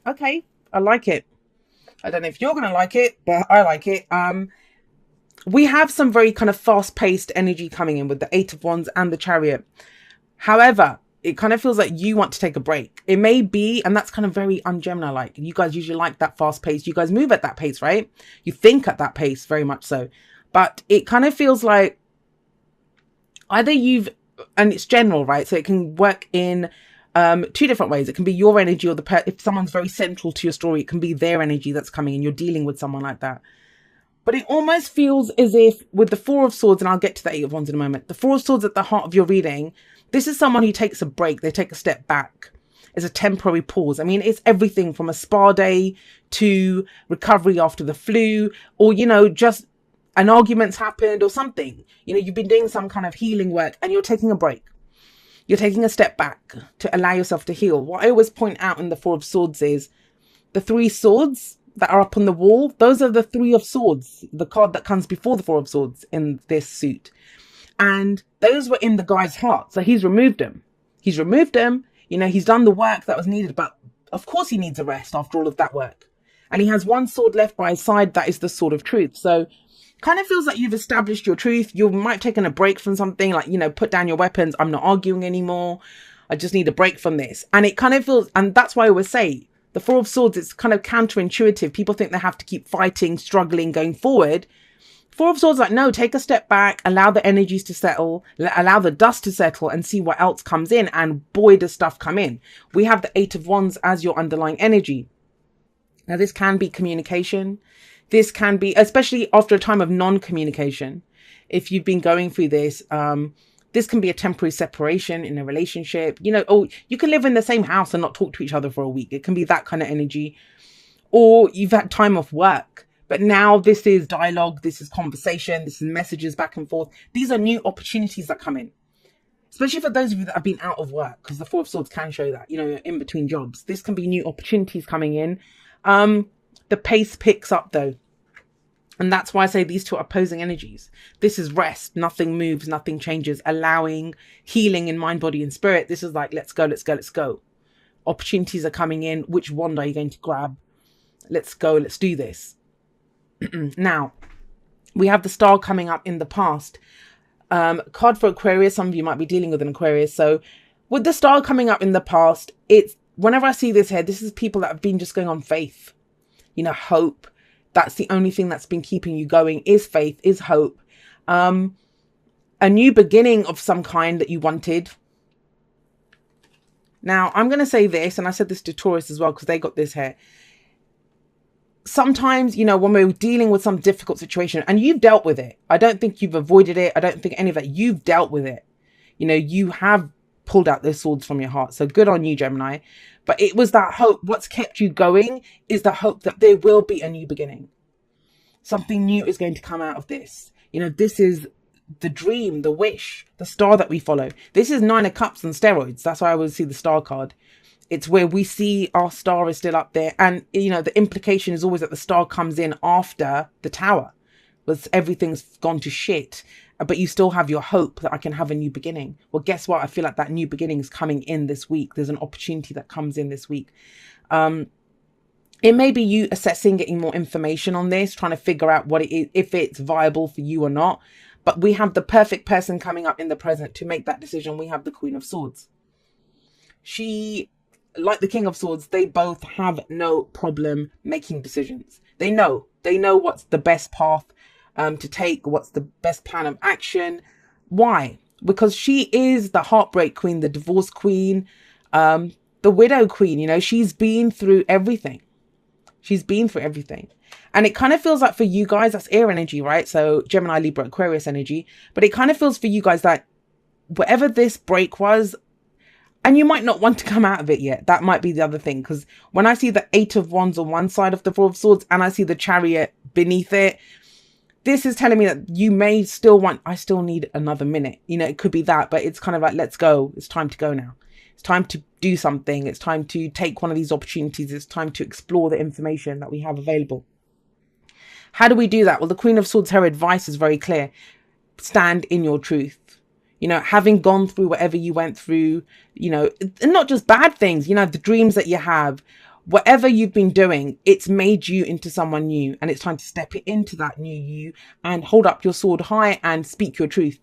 Okay, I like it. I don't know if you're going to like it, but I like it. We have some very kind of fast-paced energy coming in with the Eight of Wands and the Chariot. However, it kind of feels like you want to take a break. It may be, and that's kind of very un-Gemini like. You guys usually like that fast pace. You guys move at that pace, right? You think at that pace, very much so. But it kind of feels like either you've, and it's general, right? So it can work in two different ways. It can be your energy or if someone's very central to your story, it can be their energy that's coming and you're dealing with someone like that. But it almost feels as if with the Four of Swords, and I'll get to the Eight of Wands in a moment, the Four of Swords at the heart of your reading, this is someone who takes a break. They take a step back. It's a temporary pause. I mean, it's everything from a spa day to recovery after the flu, or, just an argument's happened or something. You've been doing some kind of healing work and you're taking a break. You're taking a step back to allow yourself to heal. What I always point out in the Four of Swords is the three swords that are up on the wall. Those are the Three of Swords, the card that comes before the Four of Swords in this suit. And those were in the guy's heart. So he's removed them. He's done the work that was needed. But of course he needs a rest after all of that work. And he has one sword left by his side. That is the Sword of Truth. So kind of feels like you've established your truth. You might have taken a break from something like, put down your weapons. I'm not arguing anymore. I just need a break from this. And it kind of feels, and that's why I always say the Four of Swords, it's kind of counterintuitive. People think they have to keep fighting, struggling, going forward. Four of Swords, like, no, take a step back, allow the energies to settle, allow the dust to settle and see what else comes in. And boy, does stuff come in. We have the Eight of Wands as your underlying energy. Now, this can be communication. This can be, especially after a time of non-communication. If you've been going through this, this can be a temporary separation in a relationship. Or you can live in the same house and not talk to each other for a week. It can be that kind of energy. Or you've had time off work. But now this is dialogue, this is conversation, this is messages back and forth. These are new opportunities that come in. Especially for those of you that have been out of work, because the Four of Swords can show that, in between jobs. This can be new opportunities coming in. The pace picks up though. And that's why I say these two are opposing energies. This is rest. Nothing moves, nothing changes. Allowing healing in mind, body and spirit. This is like, let's go, let's go, let's go. Opportunities are coming in. Which wand are you going to grab? Let's go, let's do this. Now, we have the Star coming up in the past. Card for Aquarius. Some of you might be dealing with an Aquarius. So with the Star coming up in the past, it's whenever I see this here, this is people that have been just going on faith. Hope. That's the only thing that's been keeping you going is faith, is hope. A new beginning of some kind that you wanted. Now, I'm going to say this, and I said this to Taurus as well, because they got this here. Sometimes, when we're dealing with some difficult situation and you've dealt with it, I don't think you've avoided it. I don't think any of that. You've dealt with it. You have pulled out those swords from your heart. So good on you, Gemini. But it was that hope. What's kept you going is the hope that there will be a new beginning. Something new is going to come out of this. This is the dream, the wish, the star that we follow. This is Nine of Cups and steroids. That's why I always see the star card. It's where we see our star is still up there. And, the implication is always that the star comes in after the tower. Because everything's gone to shit. But you still have your hope that I can have a new beginning. Well, guess what? I feel like that new beginning is coming in this week. There's an opportunity that comes in this week. It may be you assessing, getting more information on this, trying to figure out what it is, if it's viable for you or not. But we have the perfect person coming up in the present to make that decision. We have the Queen of Swords. She, like the King of Swords, they both have no problem making decisions. They know what's the best path to take, what's the best plan of action. Why? Because she is the heartbreak queen, the divorce queen, the widow queen. She's been through everything. She's been through everything. And it kind of feels like for you guys, that's air energy, right? So Gemini, Libra, Aquarius energy. But it kind of feels for you guys that whatever this break was, and you might not want to come out of it yet. That might be the other thing. Because when I see the Eight of Wands on one side of the Four of Swords and I see the Chariot beneath it, this is telling me that you may still want, I still need another minute. It could be that, but it's kind of like, let's go. It's time to go now. It's time to do something. It's time to take one of these opportunities. It's time to explore the information that we have available. How do we do that? Well, the Queen of Swords, her advice is very clear. Stand in your truth. Having gone through whatever you went through, and not just bad things, the dreams that you have, Whatever you've been doing, it's made you into someone new, and it's time to step it into that new you and hold up your sword high and speak your truth.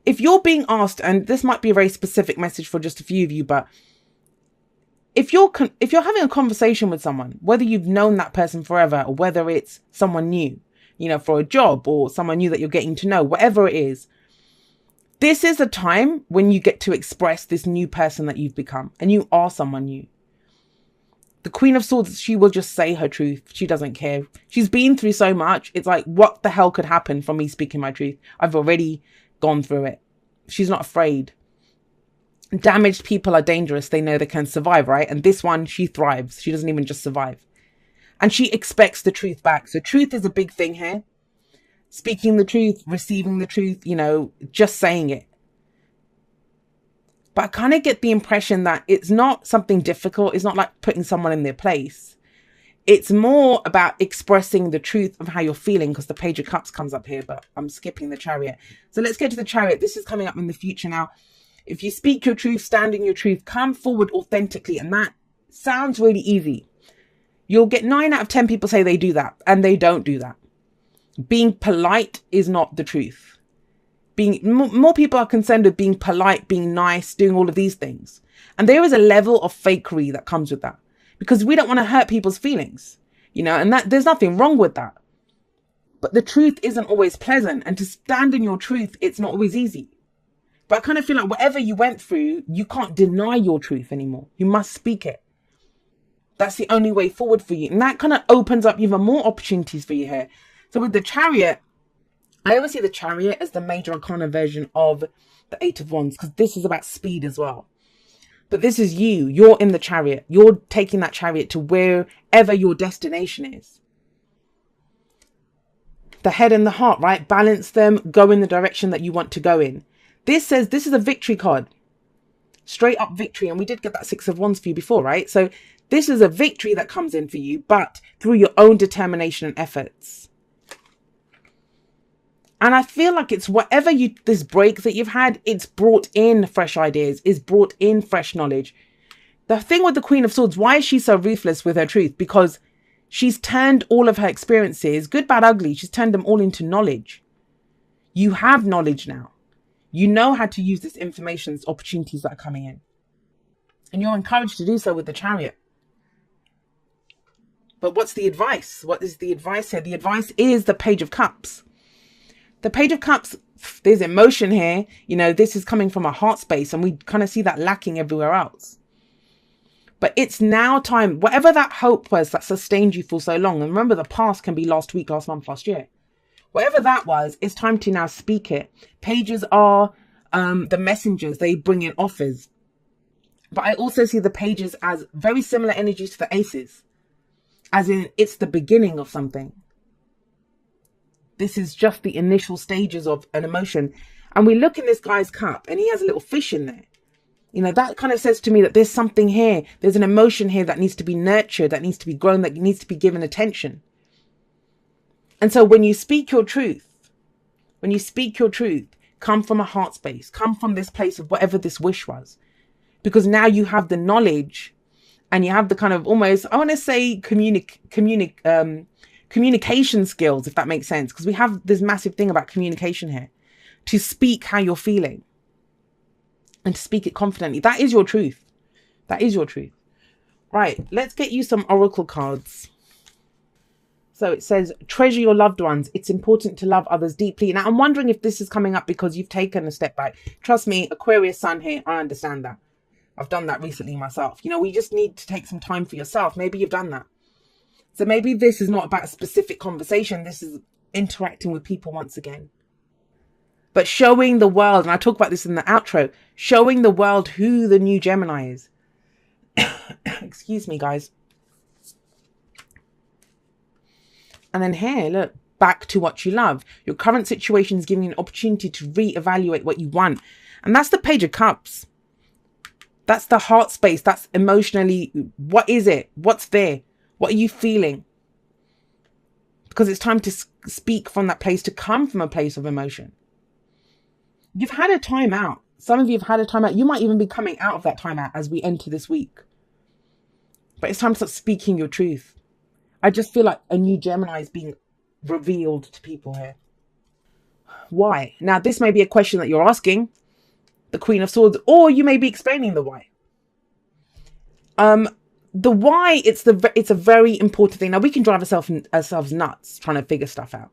If you're being asked, and this might be a very specific message for just a few of you, but if you're having a conversation with someone, whether you've known that person forever or whether it's someone new, you know, for a job or someone new that you're getting to know, whatever it is, this is a time when you get to express this new person that you've become, and you are someone new. The Queen of Swords, she will just say her truth. She doesn't care. She's been through so much. It's like, what the hell could happen from me speaking my truth? I've already gone through it. She's not afraid. Damaged people are dangerous. They know they can survive, right? And this one, she thrives. She doesn't even just survive. And she expects the truth back. So truth is a big thing here. Speaking the truth, receiving the truth, you know, just saying it. But I kind of get the impression that it's not something difficult. It's not like putting someone in their place. It's more about expressing the truth of how you're feeling, because the Page of Cups comes up here, but I'm skipping the Chariot. So let's get to the Chariot. This is coming up in the future now. If you speak your truth, stand in your truth, come forward authentically. And that sounds really easy. You'll get 9 out of 10 people say they do that, and they don't do that. Being polite is not the truth. More people are concerned with being polite, being nice, doing all of these things. And there is a level of fakery that comes with that, because we don't want to hurt people's feelings, you know, and that there's nothing wrong with that. But the truth isn't always pleasant, and to stand in your truth, it's not always easy. But I kind of feel like whatever you went through, you can't deny your truth anymore. You must speak it. That's the only way forward for you. And that kind of opens up even more opportunities for you here. So with the Chariot, I always see the Chariot as the major arcana version of the 8 of Wands, because this is about speed as well. But this is you. You're in the Chariot. You're taking that Chariot to wherever your destination is. The head and the heart, right? Balance them. Go in the direction that you want to go in. This says this is a victory card. Straight up victory. And we did get that 6 of Wands for you before, right? So this is a victory that comes in for you, but through your own determination and efforts. And I feel like it's whatever this break that you've had, it's brought in fresh ideas, it's brought in fresh knowledge. The thing with the Queen of Swords, why is she so ruthless with her truth? Because she's turned all of her experiences, good, bad, ugly, she's turned them all into knowledge. You have knowledge now. You know how to use this information, opportunities that are coming in. And you're encouraged to do so with the Chariot. But what's the advice? What is the advice here? The advice is the Page of Cups. The Page of Cups, there's emotion here. You know, this is coming from a heart space, and we kind of see that lacking everywhere else. But it's now time, whatever that hope was that sustained you for so long. And remember, the past can be last week, last month, last year. Whatever that was, it's time to now speak it. Pages are the messengers. They bring in offers. But I also see the pages as very similar energies to the aces. As in, it's the beginning of something. This is just the initial stages of an emotion. And we look in this guy's cup and he has a little fish in there. You know, that kind of says to me that there's something here. There's an emotion here that needs to be nurtured, that needs to be grown, that needs to be given attention. And so when you speak your truth, come from a heart space, come from this place of whatever this wish was. Because now you have the knowledge and you have the kind of almost, I want to say communication skills, if that makes sense. Because we have this massive thing about communication here. To speak how you're feeling. And to speak it confidently. That is your truth. That is your truth. Right, let's get you some oracle cards. So it says, treasure your loved ones. It's important to love others deeply. Now, I'm wondering if this is coming up because you've taken a step back. Trust me, Aquarius sun here, I understand that. I've done that recently myself. You know, we just need to take some time for yourself. Maybe you've done that. So maybe this is not about a specific conversation. This is interacting with people once again. But showing the world, and I talk about this in the outro, showing the world who the new Gemini is. Excuse me, guys. And then here, look, back to what you love. Your current situation is giving you an opportunity to reevaluate what you want. And that's the Page of Cups. That's the heart space. That's emotionally, what is it? What's there? What are you feeling? Because it's time to speak from that place, to come from a place of emotion. You've had a time out. Some of you have had a time out. You might even be coming out of that time out as we enter this week. but it's time to start speaking your truth. I just feel like a new Gemini is being revealed to people here. Why? Now, this may be a question that you're asking the Queen of Swords, or you may be explaining the why. The why, it's a very important thing. Now, we can drive ourselves nuts trying to figure stuff out.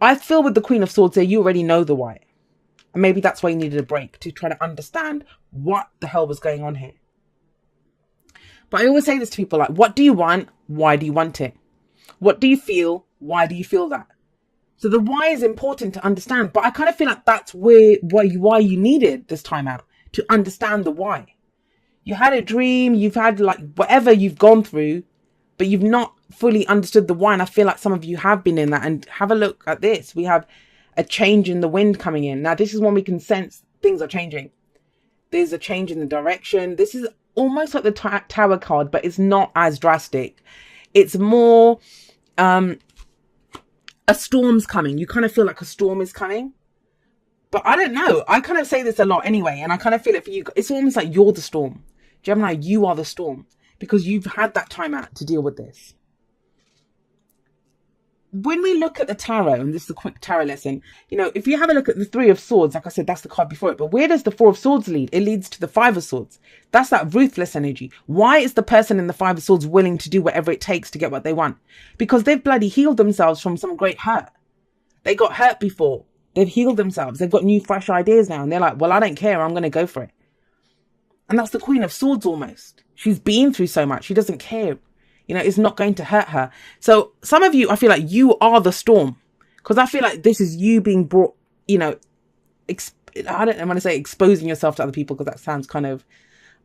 I feel with the Queen of Swords there, you already know the why. And maybe that's why you needed a break, to try to understand what the hell was going on here. But I always say this to people, like, what do you want? Why do you want it? What do you feel? Why do you feel that? So the why is important to understand, but I kind of feel like that's why you needed this time out, to understand the why. You had a dream, you've had like whatever you've gone through, but you've not fully understood the why. And I feel like some of you have been in that. And have a look at this. We have a change in the wind coming in. Now, this is when we can sense things are changing. There's a change in the direction. This is almost like the Tower card, but it's not as drastic. It's more a storm's coming. You kind of feel like a storm is coming. But I don't know. I kind of say this a lot anyway. And I kind of feel it for you. It's almost like you're the storm. Gemini, you are the storm. Because you've had that time out to deal with this. When we look at the tarot, and this is a quick tarot lesson, you know, if you have a look at the Three of Swords, like I said, that's the card before it. But where does the Four of Swords lead? It leads to the Five of Swords. That's that ruthless energy. Why is the person in the Five of Swords willing to do whatever it takes to get what they want? Because they've bloody healed themselves from some great hurt. They got hurt before. They've healed themselves. They've got new, fresh ideas now. And they're like, well, I don't care. I'm going to go for it. And that's the Queen of Swords almost. She's been through so much. She doesn't care. You know, it's not going to hurt her. So some of you, I feel like you are the storm. Because I feel like this is you being brought, you know, I don't want to say exposing yourself to other people, because that sounds kind of,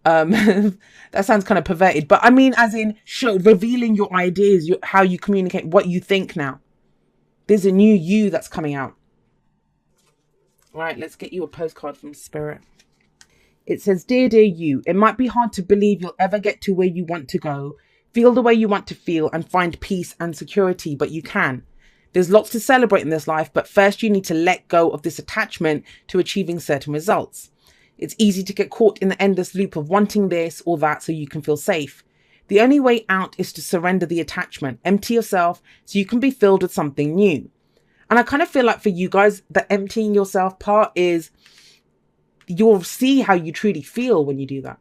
that sounds kind of perverted. But I mean, as in revealing your ideas, how you communicate, what you think now. There's a new you that's coming out. Right, let's get you a postcard from Spirit. It says, dear you, it might be hard to believe you'll ever get to where you want to go, feel the way you want to feel, and find peace and security, but you can. There's lots to celebrate in this life, but first you need to let go of this attachment to achieving certain results. It's easy to get caught in the endless loop of wanting this or that so you can feel safe. The only way out is to surrender the attachment, empty yourself so you can be filled with something new. And I kind of feel like for you guys, the emptying yourself part is, you'll see how you truly feel when you do that.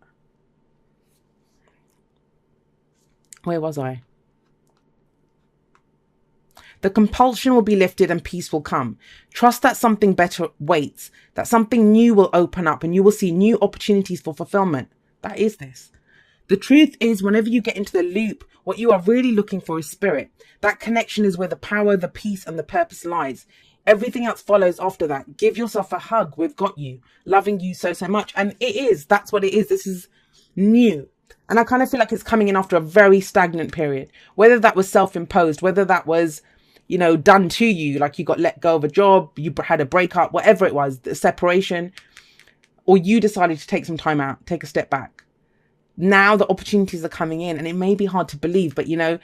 Where was I? The compulsion will be lifted and peace will come. Trust that something better waits, that something new will open up and you will see new opportunities for fulfillment. That is this. The truth is, whenever you get into the loop, what you are really looking for is spirit. That connection is where the power, the peace, and the purpose lies. Everything else follows after that. Give yourself a hug. We've got you. Loving you so much. And that's what it is. This is new. And I kind of feel like it's coming in after a very stagnant period. Whether that was self-imposed, whether that was, you know, done to you, like you got let go of a job, you had a breakup, whatever it was, the separation, or you decided to take some time out, take a step back. Now the opportunities are coming in, and it may be hard to believe, but you know,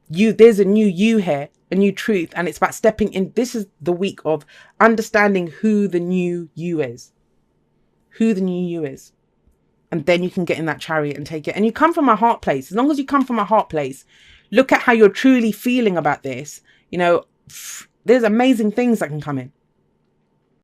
there's a new you here, a new truth, and it's about stepping in. This is the week of understanding who the new you is. Who the new you is. And then you can get in that chariot and take it. And you come from a heart place. As long as you come from a heart place, look at how you're truly feeling about this. You know, there's amazing things that can come in.